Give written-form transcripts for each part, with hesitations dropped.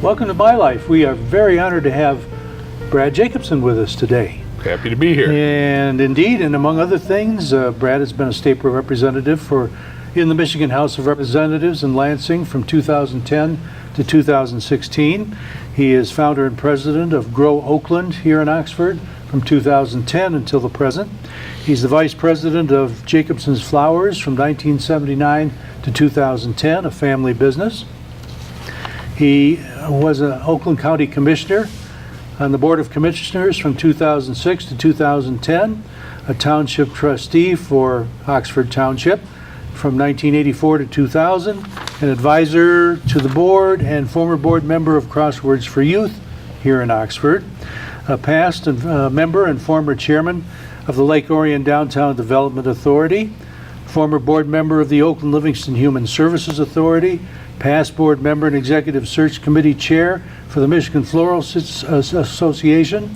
Welcome to My Life. We are very honored to have Brad Jacobsen with us today. Happy to be here. And indeed, and among other things, Brad has been a state representative in the Michigan House of Representatives in Lansing from 2010 to 2016. He is founder and president of Grow Oakland here in Oxford from 2010 until the present. He's the vice president of Jacobsens Flowers from 1979 to 2010, a family business. He was an Oakland County Commissioner on the Board of Commissioners from 2006 to 2010, a township trustee for Oxford Township from 1984 to 2000, an advisor to the board and former board member of Crosswords for Youth here in Oxford, a past member and former chairman of the Lake Orion Downtown Development Authority, former board member of the Oakland Livingston Human Services Authority, past board member and executive search committee chair for the Michigan Floral Association,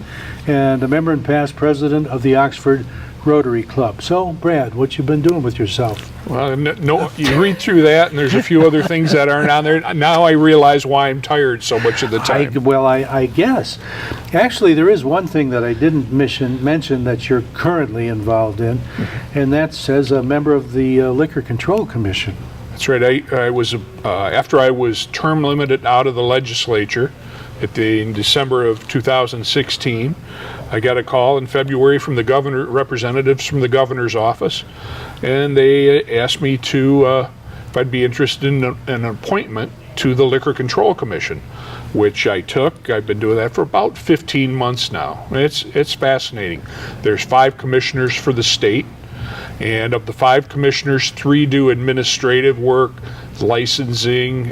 and a member and past president of the Oxford Rotary Club. So, Brad, what you been doing with yourself? Well, no, you read through that, and there's a few other things that aren't on there. Now I realize why I'm tired so much of the time. I guess. Actually, there is one thing that I didn't mention that you're currently involved in, and that's as a member of the Liquor Control Commission. That's right. I was after I was term limited out of the legislature in December of 2016. I got a call in February from the representatives from the governor's office, and they asked me to if I'd be interested in an appointment to the Liquor Control Commission, which I took. I've been doing that for about 15 months now. It's fascinating. There's 5 commissioners for the state. And of the 5 commissioners, 3 do administrative work, licensing,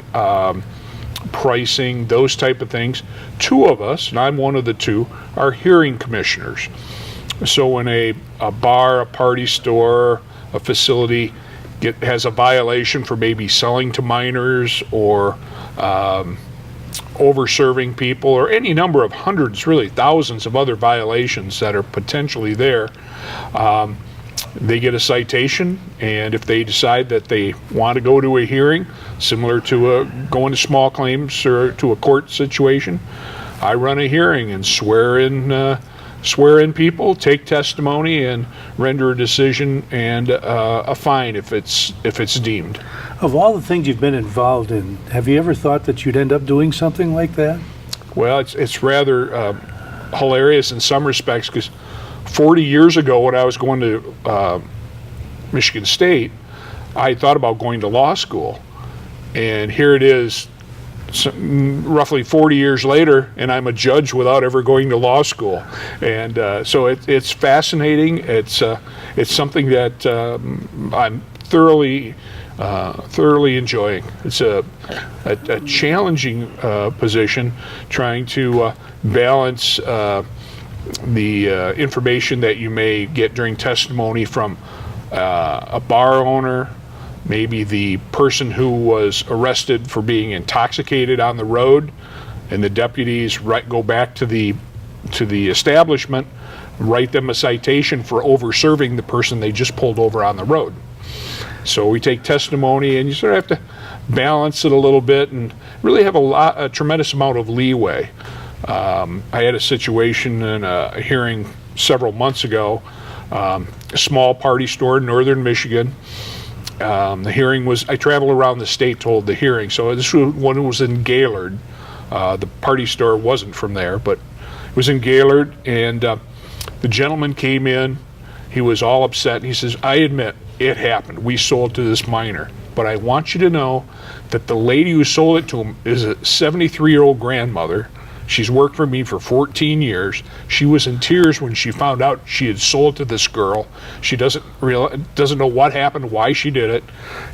pricing, those type of things. 2 of us, and I'm one of the 2, are hearing commissioners. So when a bar, a party store, a facility has a violation for maybe selling to minors or over-serving people, or any number of hundreds, really thousands of other violations that are potentially there, they get a citation, and if they decide that they want to go to a hearing, similar to going to small claims or to a court situation, I run a hearing and swear in people, take testimony, and render a decision and a fine if it's deemed. Of all the things you've been involved in, have you ever thought that you'd end up doing something like that? Well, it's rather hilarious in some respects, because 40 years ago, when I was going to Michigan State, I thought about going to law school. And here it is, roughly 40 years later, and I'm a judge without ever going to law school. And so it's fascinating. It's something that I'm thoroughly enjoying. It's a challenging position, trying to balance the information that you may get during testimony from a bar owner, maybe the person who was arrested for being intoxicated on the road, and the deputies go back to the establishment, write them a citation for over-serving the person they just pulled over on the road. So we take testimony, and you sort of have to balance it a little bit and really have a tremendous amount of leeway. I had a situation in a hearing several months ago, a small party store in northern Michigan. The hearing was, I traveled around the state to hold the hearing, so this one was in Gaylord. The party store wasn't from there, but it was in Gaylord, and the gentleman came in. He was all upset, and he says, "I admit, it happened. We sold to this minor, but I want you to know that the lady who sold it to him is a 73-year-old grandmother. She's worked for me for 14 years. She was in tears when she found out she had sold to this girl. She doesn't know what happened, why she did it.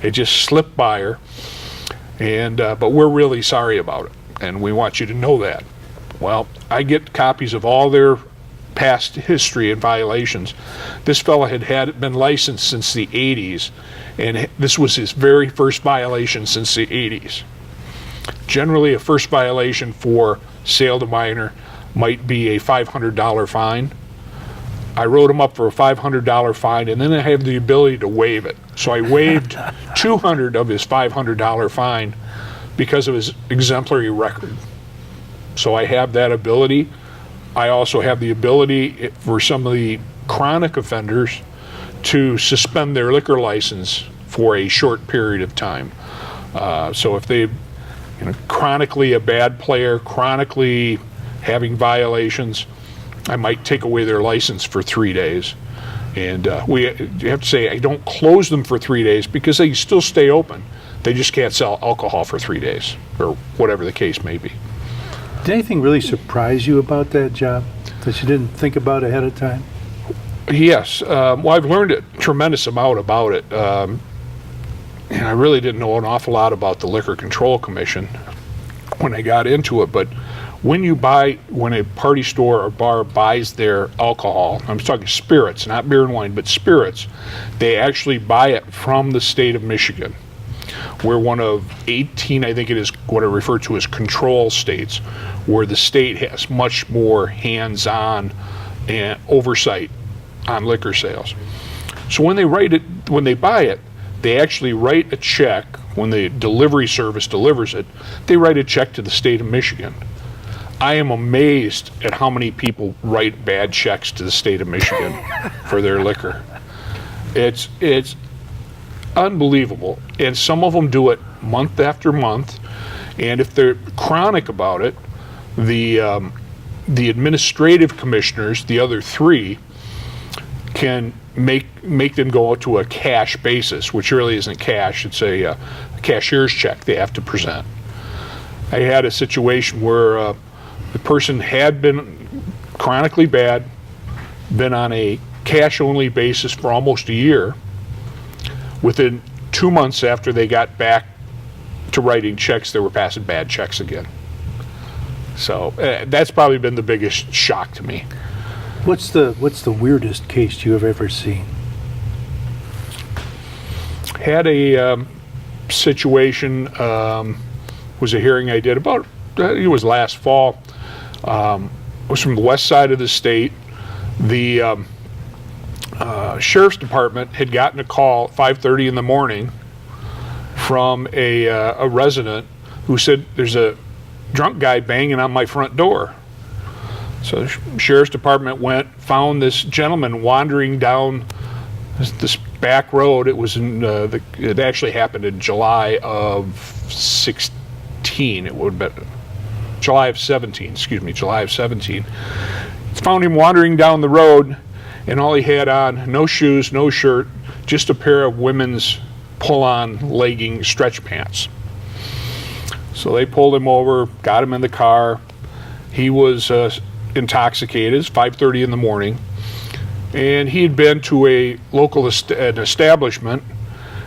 It just slipped by her. And but we're really sorry about it, and we want you to know that." Well, I get copies of all their past history and violations. This fellow had been licensed since the 80s, and this was his very first violation since the 80s. Generally, a first violation for sale to minor might be a $500 fine. I wrote him up for a $500 fine, and then I have the ability to waive it. So I waived $200 of his $500 fine because of his exemplary record. So I have that ability. I also have the ability for some of the chronic offenders to suspend their liquor license for a short period of time. So if they, chronically a bad player, chronically having violations, I might take away their license for 3 days. And you have to say, I don't close them for 3 days because they still stay open. They just can't sell alcohol for 3 days, or whatever the case may be. Did anything really surprise you about that job that you didn't think about ahead of time? Yes. Well, I've learned a tremendous amount about it. And I really didn't know an awful lot about the Liquor Control Commission when I got into it. But when a party store or bar buys their alcohol, I'm talking spirits, not beer and wine, but spirits, they actually buy it from the state of Michigan. We're one of 18, I think it is what I refer to as control states, where the state has much more hands-on and oversight on liquor sales. So when they buy it, they actually write a check. When the delivery service delivers it, they write a check to the state of Michigan. I am amazed at how many people write bad checks to the state of Michigan for their liquor. It's unbelievable. And some of them do it month after month. And if they're chronic about it, the administrative commissioners, the other three, can make them go out to a cash basis, which really isn't cash. It's a cashier's check they have to present. I had a situation where the person had been chronically bad, been on a cash-only basis for almost a year. Within 2 months after they got back to writing checks, they were passing bad checks again. So that's probably been the biggest shock to me. What's the weirdest case you have ever seen? Had a situation, was a hearing I did about, it was last fall. It was from the west side of the state. The sheriff's department had gotten a call at 5:30 in the morning from a resident who said, there's a drunk guy banging on my front door. So the sheriff's department went, found this gentleman wandering down this back road. It was it actually happened in July of 16. It would have been July of 17. Found him wandering down the road, and all he had on, no shoes, no shirt, just a pair of women's pull-on legging stretch pants. So they pulled him over, got him in the car. He was intoxicated. It's 5:30 in the morning, and he had been to a local an establishment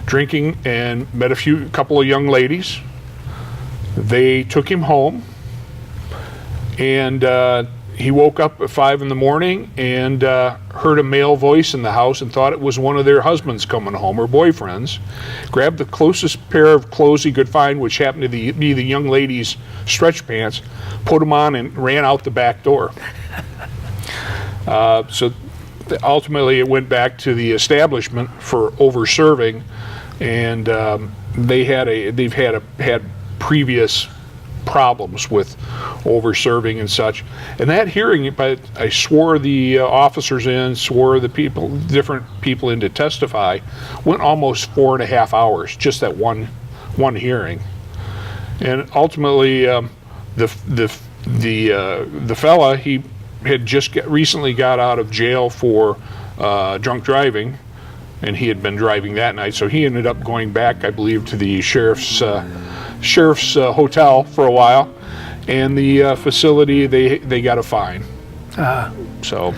drinking and met a couple of young ladies. They took him home, and he woke up at 5 in the morning and heard a male voice in the house and thought it was one of their husbands coming home or boyfriends. Grabbed the closest pair of clothes he could find, which happened to be the young lady's stretch pants, put them on and ran out the back door. So ultimately it went back to the establishment for over-serving, and they've had previous problems with over-serving and such. And that hearing, I swore the officers in, swore the different people in to testify, went almost 4.5 hours, just that one hearing. And ultimately, the fella, he had just recently got out of jail for drunk driving, and he had been driving that night, so he ended up going back, I believe, to the sheriff's hotel for a while, and the facility, they got a fine. So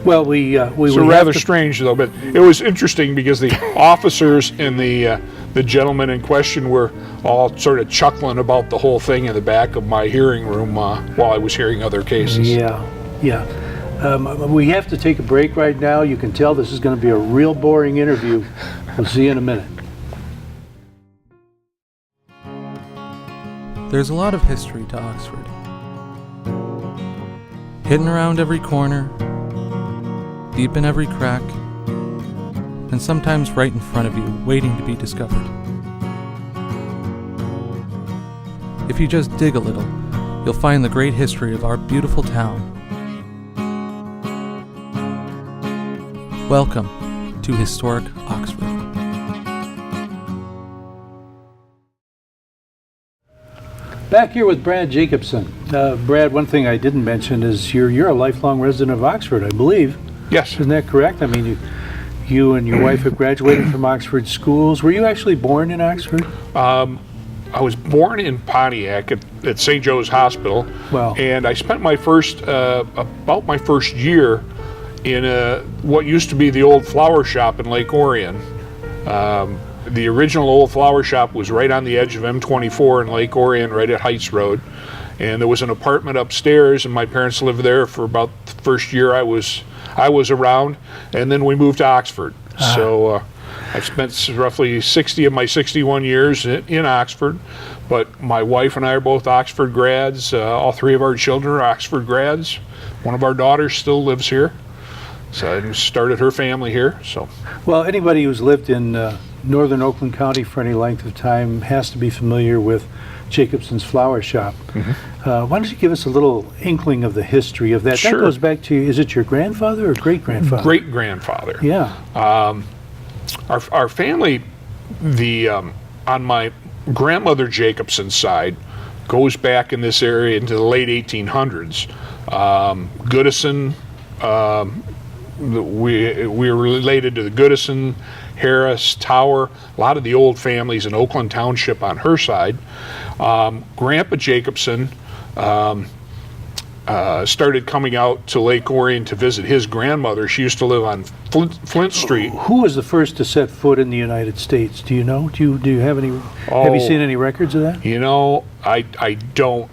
Well, we rather strange though, but it was interesting because the officers and the gentleman in question were all sort of chuckling about the whole thing in the back of my hearing room while I was hearing other cases. Yeah. We have to take a break right now. You can tell this is going to be a real boring interview. We'll see you in a minute. There's a lot of history to Oxford. Hidden around every corner, deep in every crack, and sometimes right in front of you, waiting to be discovered. If you just dig a little, you'll find the great history of our beautiful town. Welcome to Historic Oxford. Back here with Brad Jacobsen. Brad, one thing I didn't mention is you're a lifelong resident of Oxford, I believe. Yes. Isn't that correct? I mean, you and your wife have graduated from Oxford schools. Were you actually born in Oxford? I was born in Pontiac at St. Joe's Hospital. Wow. And I spent my first, about my first year in what used to be the old flower shop in Lake Orion. The original old flower shop was right on the edge of M24 in Lake Orion, right at Heights Road. And there was an apartment upstairs, and my parents lived there for about the first year I was around. And then we moved to Oxford. So I've spent roughly 60 of my 61 years in Oxford. But my wife and I are both Oxford grads. All three of our children are Oxford grads. One of our daughters still lives here. So I started her family here. So. Well, anybody who's lived in northern Oakland County for any length of time has to be familiar with Jacobsens Flower Shop. Why don't you give us a little inkling of the history of that? Sure. That goes back to, is it your grandfather or great-grandfather? Great-grandfather. Yeah. Our family, on my grandmother Jacobsen's side, goes back in this area into the late 1800s. Goodison, we're related to the Goodison, Harris, Tower, a lot of the old families in Oakland Township on her side. Grandpa Jacobsen started coming out to Lake Orion to visit his grandmother. She used to live on Flint Street. Who was the first to set foot in the United States? Do you know? Do you have any? Have you seen any records of that? You know, I don't.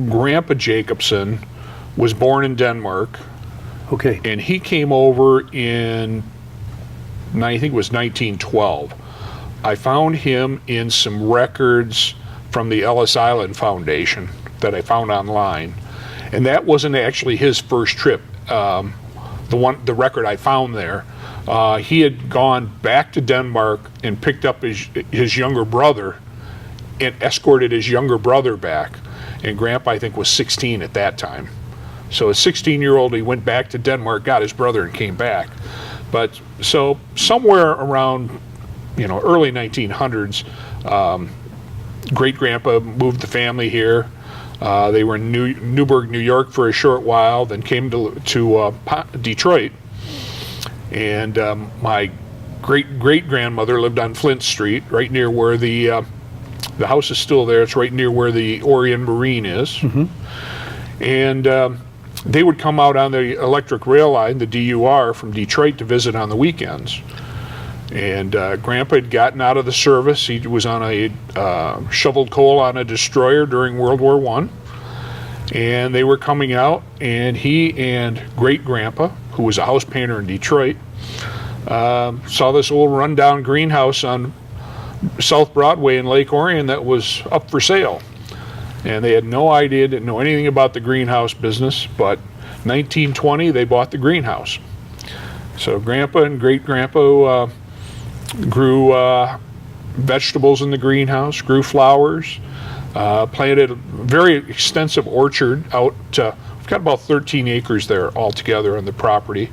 Grandpa Jacobsen was born in Denmark. Okay. And he came over in, I think it was 1912. I found him in some records from the Ellis Island Foundation that I found online. And that wasn't actually his first trip. The record I found there, he had gone back to Denmark and picked up his younger brother and escorted his younger brother back. And Grandpa, I think, was 16 at that time. So a 16-year-old, he went back to Denmark, got his brother, and came back. But so somewhere around, early 1900s, great-grandpa moved the family here. They were in Newburgh, New York for a short while, then came to Detroit. And my great-grandmother lived on Flint Street, right near where the house is still there. It's right near where the Orion Marine is. Mm-hmm. And they would come out on the electric rail line, the DUR, from Detroit to visit on the weekends. And Grandpa had gotten out of the service. He was on a shoveled coal on a destroyer during World War I. And they were coming out, and he and great-grandpa, who was a house painter in Detroit, saw this old rundown greenhouse on South Broadway in Lake Orion that was up for sale. And they had no idea, didn't know anything about the greenhouse business, but 1920 they bought the greenhouse. So Grandpa and great-grandpa grew vegetables in the greenhouse, grew flowers, planted a very extensive orchard out to, we've got about 13 acres there altogether on the property.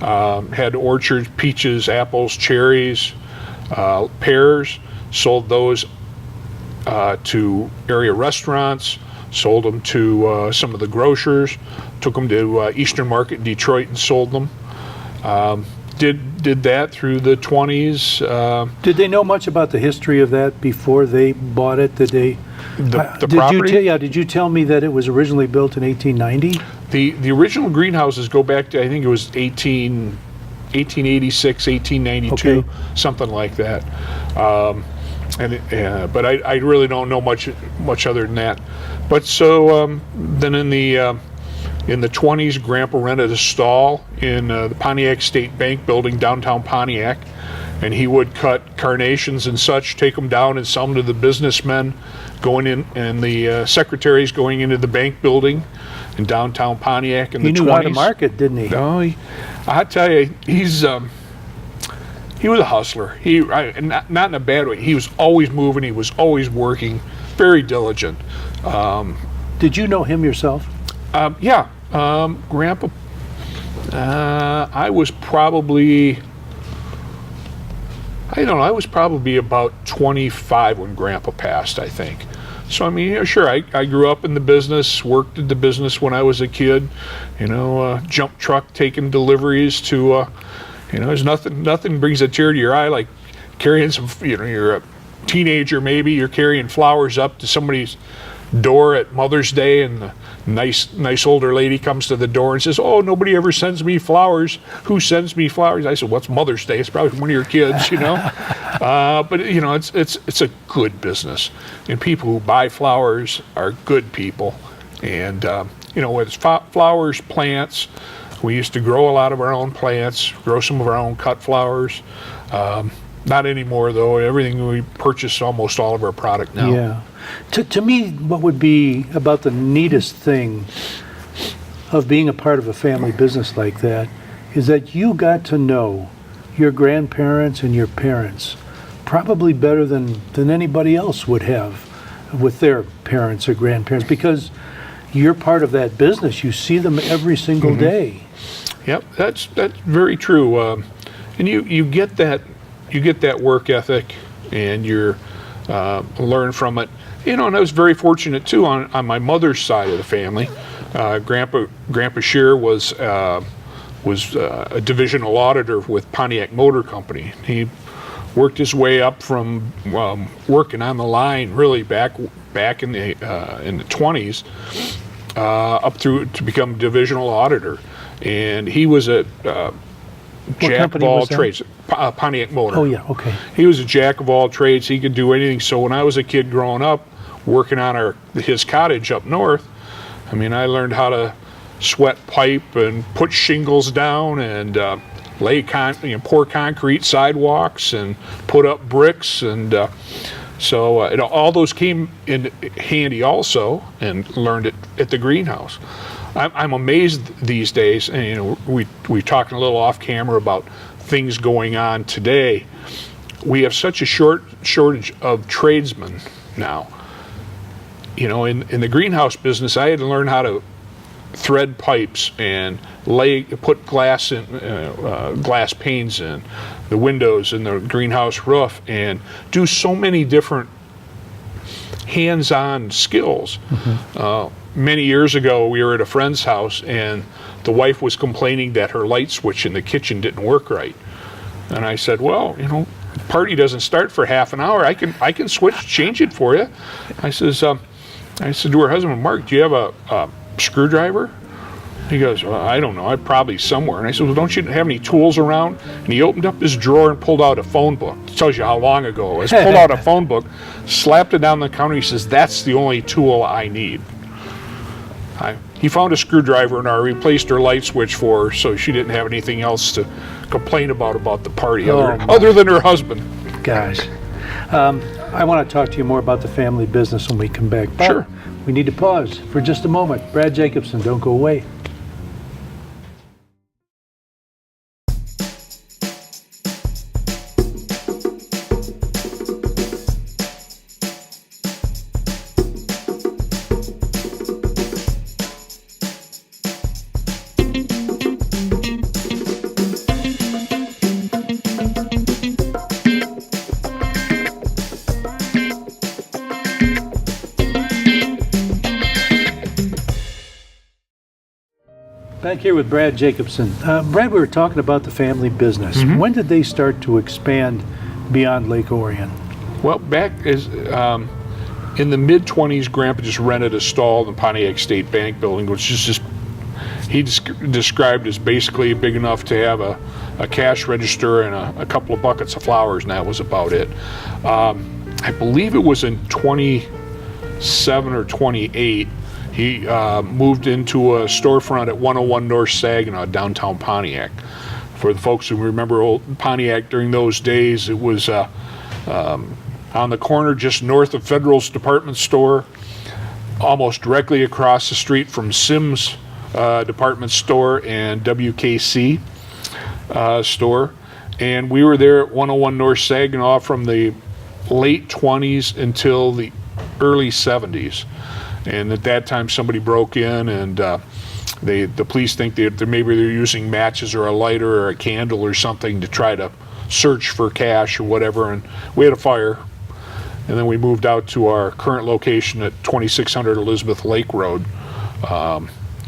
Had orchards, peaches, apples, cherries, pears, sold those to area restaurants, sold them to some of the grocers, took them to Eastern Market in Detroit and sold them. Did that through the 20s. Did they know much about the history of that before they bought it? Did they? The property? Did you tell me that it was originally built in 1890? The original greenhouses go back to, I think it was 1886, 1892, okay. Something like that. But I really don't know much other than that. But so then in the 20s, Grandpa rented a stall in the Pontiac State Bank building downtown Pontiac, and he would cut carnations and such, take them down and sell them to the businessmen going in, and the secretaries going into the bank building in downtown Pontiac in the 20s. He knew how to market, didn't he? No, I tell you, he was a hustler. Not in a bad way. He was always moving. He was always working. Very diligent. Did Did you know him yourself? Yeah, Grandpa, I was probably, I don't know, I was probably about 25 when Grandpa passed, I think. So, I mean, yeah, sure, I grew up in the business, worked in the business when I was a kid, jump truck taking deliveries to, there's nothing brings a tear to your eye like carrying some, you're a teenager maybe, you're carrying flowers up to somebody's door at Mother's Day, and the nice older lady comes to the door and says, "Oh, nobody ever sends me flowers. Who sends me flowers?" I said, "What's Mother's Day?" It's probably one of your kids, But it's a good business, and people who buy flowers are good people. And with flowers, plants, we used to grow a lot of our own plants, grow some of our own cut flowers. Not anymore, though. Everything we purchase, almost all of our product now. Yeah. To me, what would be about the neatest thing of being a part of a family business like that is that you got to know your grandparents and your parents probably better than anybody else would have with their parents or grandparents, because you're part of that business. You see them every single day. Yep, that's very true. And you get that work ethic, and you're learn from it. And I was very fortunate too on my mother's side of the family. Grandpa Scheer was a divisional auditor with Pontiac Motor Company. He worked his way up from working on the line really back in the 20s up through to become divisional auditor. And he was a jack of all trades. Pontiac Motor. Oh, yeah, okay. He was a jack of all trades. He could do anything. So when I was a kid growing up, working on his cottage up north, I mean, I learned how to sweat pipe and put shingles down and pour concrete sidewalks and put up bricks. And so all those came in handy also, and learned it at the greenhouse. I'm amazed these days, and we talked a little off camera about things going on today. We have such a shortage of tradesmen now. In the greenhouse business, I had to learn how to thread pipes and put glass panes in the windows in the greenhouse roof, and do so many different hands-on skills. Many years ago, we were at a friend's house, and the wife was complaining that her light switch in the kitchen didn't work right. And I said, "Well, the party doesn't start for half an hour. I can change it for you." I said to her husband, "Mark, do you have a screwdriver?" He goes, "Well, I don't know. I'm probably somewhere." And I said, "Well, don't you have any tools around?" And he opened up his drawer and pulled out a phone book. It tells you how long ago it was. Pulled out a phone book, slapped it down the counter. He says, "That's the only tool I need." He found a screwdriver, and I replaced her light switch for her, so she didn't have anything else to complain about the party, other than her husband. Gosh. I want to talk to you more about the family business when we come back. But sure. We need to pause for just a moment. Brad Jacobsen, don't go away. Back here with Brad Jacobsen. Brad, we were talking about the family business. Mm-hmm. When did they start to expand beyond Lake Orion? Well, back in the mid-20s, Grandpa just rented a stall in the Pontiac State Bank building, which is just, he described as basically big enough to have a cash register and a couple of buckets of flowers, and that was about it. I believe it was in 27 or 28, he moved into a storefront at 101 North Saginaw, downtown Pontiac. For the folks who remember old Pontiac during those days, it was on the corner just north of Federal's department store, almost directly across the street from Sims department store and WKC store. And we were there at 101 North Saginaw from the late 20s until the early 70s. And at that time, somebody broke in, and the police think that maybe they're using matches or a lighter or a candle or something to try to search for cash or whatever. And we had a fire. And then we moved out to our current location at 2600 Elizabeth Lake Road,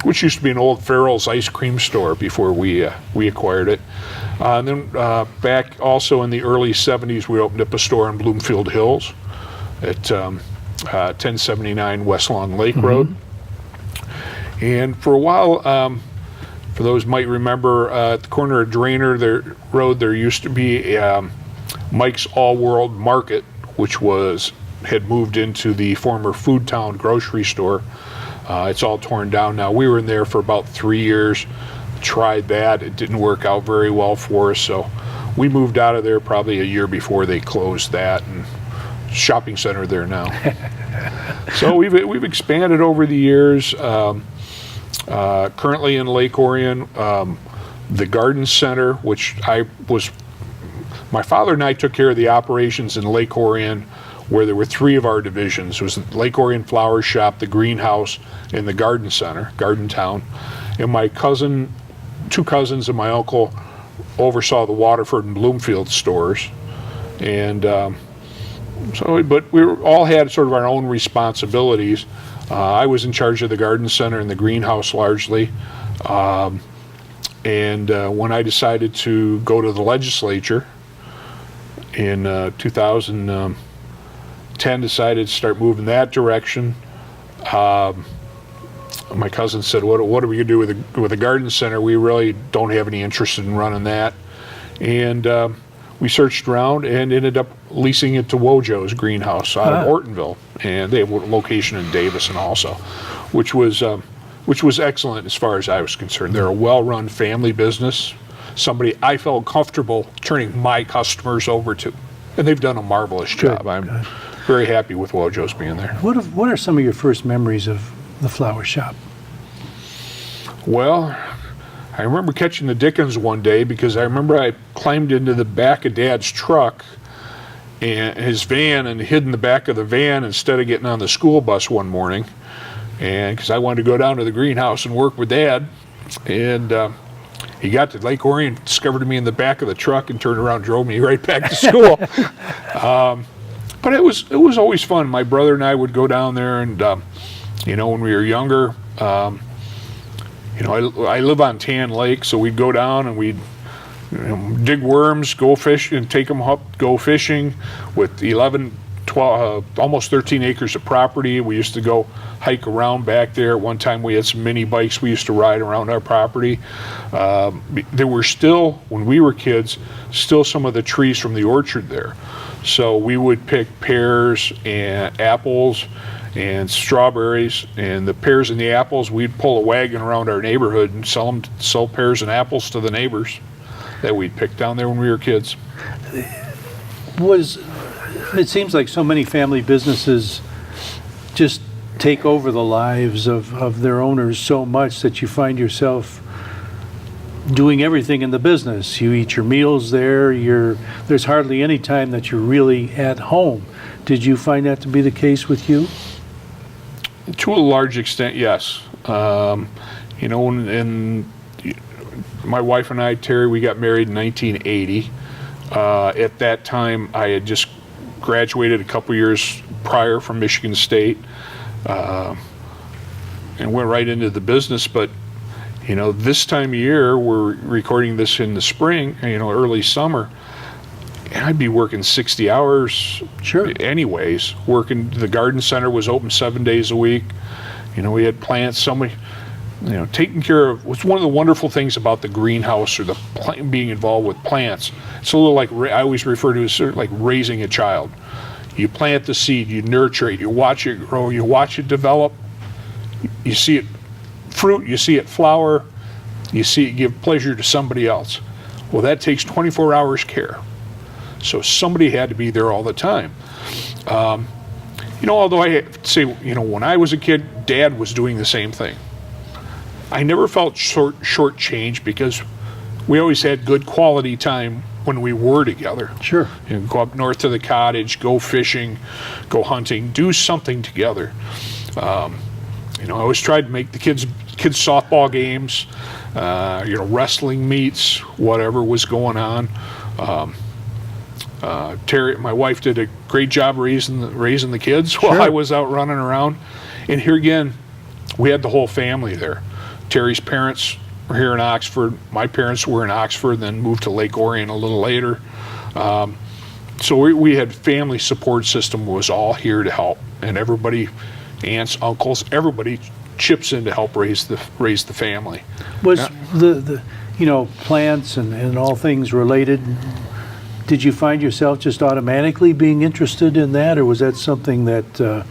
which used to be an old Farrell's ice cream store before we acquired it. And then back also in the early 70s, we opened up a store in Bloomfield Hills at 1079 West Long Lake Road. And for a while, for those who might remember, at the corner of Drainer Road, there used to be Mike's All World Market, which had moved into the former Food Town grocery store. It's all torn down now. We were in there for about 3 years, tried that. It didn't work out very well for us, so we moved out of there probably a year before they closed that, and shopping center there now. So we've expanded over the years. Currently in Lake Orion, the garden center, which my father and I took care of the operations in Lake Orion, where there were 3 of our divisions. It was the Lake Orion Flower Shop, the greenhouse, and the garden center, Garden Town. And my 2 cousins and my uncle oversaw the Waterford and Bloomfield stores. And but we all had sort of our own responsibilities. I was in charge of the garden center and the greenhouse largely. And when I decided to go to the legislature in 2010, decided to start moving that direction. My cousin said, what are we going to do with the garden center? We really don't have any interest in running that. And we searched around and ended up leasing it to Wojo's greenhouse out of Ortonville. And they have a location in Davison also, which was excellent as far as I was concerned. They're a well-run family business, somebody I felt comfortable turning my customers over to. And they've done a marvelous job. I'm very happy with Wojo's being there. What are some of your first memories of the flower shop? Well, I remember catching the Dickens one day because I remember I climbed into the back of Dad's truck and his van and hid in the back of the van instead of getting on the school bus one morning, and because I wanted to go down to the greenhouse and work with Dad. And he got to Lake Orion, discovered me in the back of the truck, and turned around and drove me right back to school. But it was always fun. My brother and I would go down there, and when we were younger, I live on Tan Lake, so we'd go down and we'd dig worms, go fish, and take them up, go fishing with 11, 12, almost 13 acres of property. We used to go hike around back there. At one time we had some mini bikes we used to ride around our property. There were still, when we were kids, still some of the trees from the orchard there. So we would pick pears and apples and strawberries, and the pears and the apples, we'd pull a wagon around our neighborhood and sell pears and apples to the neighbors that we'd pick down there when we were kids. It seems like so many family businesses just take over the lives of their owners so much that you find yourself doing everything in the business. You eat your meals there. There's hardly any time that you're really at home. Did you find that to be the case with you? To a large extent, yes. And my wife and I, Terry, we got married in 1980. At that time, I had just graduated a couple years prior from Michigan State, and went right into the business. But this time of year, we're recording this in the spring, early summer, and I'd be working 60 hours anyways. Working, the garden center was open 7 days a week. We had plants, taking care of. What's one of the wonderful things about the greenhouse or being involved with plants, it's a little like, I always refer to it as sort of like raising a child. You plant the seed, you nurture it, you watch it grow, you watch it develop, you see it fruit, you see it flower, you see it give pleasure to somebody else. Well, that takes 24 hours care. So somebody had to be there all the time. Although I have to say, when I was a kid, Dad was doing the same thing. I never felt shortchanged because we always had good quality time when we were together. Sure. Go up north to the cottage, go fishing, go hunting, do something together. I always tried to make the kids softball games, wrestling meets, whatever was going on. Terry, my wife, did a great job raising the kids while I was out running around. And here again, we had the whole family there. Terry's parents were here in Oxford. My parents were in Oxford, then moved to Lake Orion a little later. So we had family support system was all here to help, and everybody, aunts, uncles, everybody chips in to help raise the family. Was the plants and all things related? Did you find yourself just automatically being interested in that, or was that something that,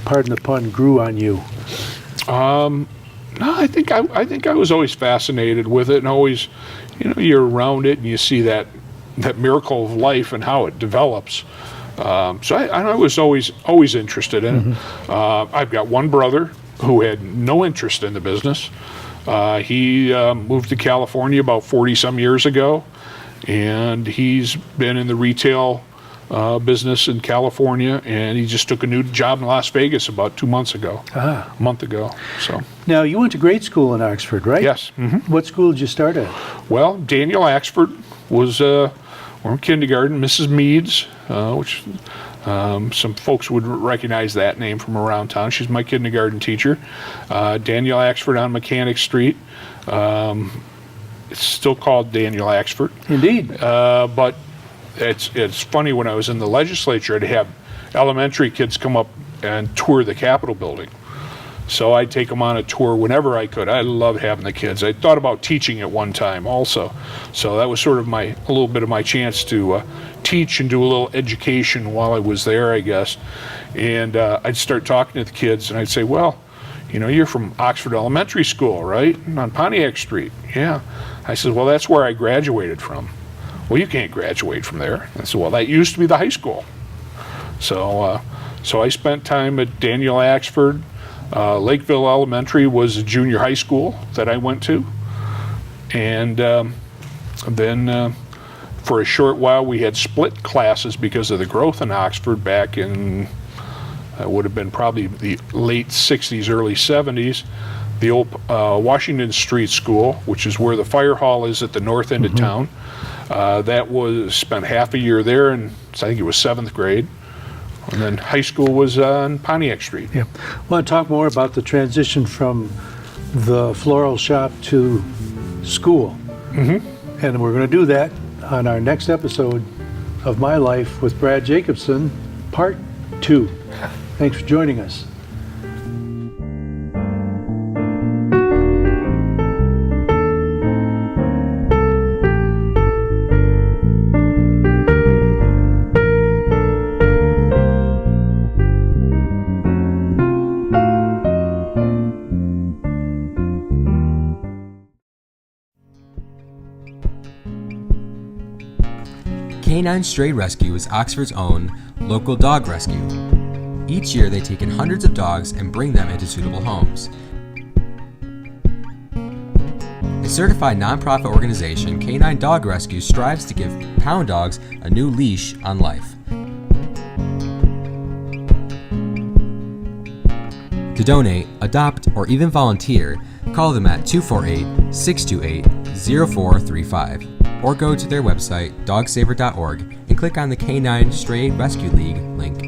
pardon the pun, grew on you? No, I think I was always fascinated with it, and always, you're around it and you see that miracle of life and how it develops. So I was always interested in it. I've got one brother who had no interest in the business. He moved to California about 40-some years ago, and he's been in the retail business in California, and he just took a new job in Las Vegas about 2 months ago, a month ago. So now, you went to grade school in Oxford, right? Yes. What school did you start at? Well, Daniel Axford was we're in kindergarten. Mrs. Meads, which some folks would recognize that name from around town. She's my kindergarten teacher. Daniel Axford on Mechanic Street. It's still called Daniel Axford. Indeed. But it's funny, when I was in the legislature, I'd have elementary kids come up and tour the Capitol building. So I'd take them on a tour whenever I could. I loved having the kids. I thought about teaching at one time also. So that was sort of a little bit of my chance to teach and do a little education while I was there, I guess. And I'd start talking to the kids, and I'd say, well, you're from Oxford Elementary School, right? On Pontiac Street. Yeah. I said, well, that's where I graduated from. Well, you can't graduate from there. I said, well, that used to be the high school. So I spent time at Daniel Axford. Lakeville Elementary was a junior high school that I went to. And then for a short while we had split classes because of the growth in Oxford back in, would have been probably the late 60s, early 70s. The old Washington Street School, which is where the fire hall is at the north end of town. That was spent half a year there, and I think it was 7th grade. And then high school was on Pontiac Street. Yeah. I want to talk more about the transition from the floral shop to school. And we're going to do that on our next episode of My Life with Brad Jacobsen, Part 2. Thanks for joining us. Canine Stray Rescue is Oxford's own local dog rescue. Each year they take in hundreds of dogs and bring them into suitable homes. A certified nonprofit organization, Canine Dog Rescue strives to give pound dogs a new leash on life. To donate, adopt, or even volunteer, call them at 248-628-0435 or go to their website, dogsaver.org, and click on the Canine Stray Rescue League link.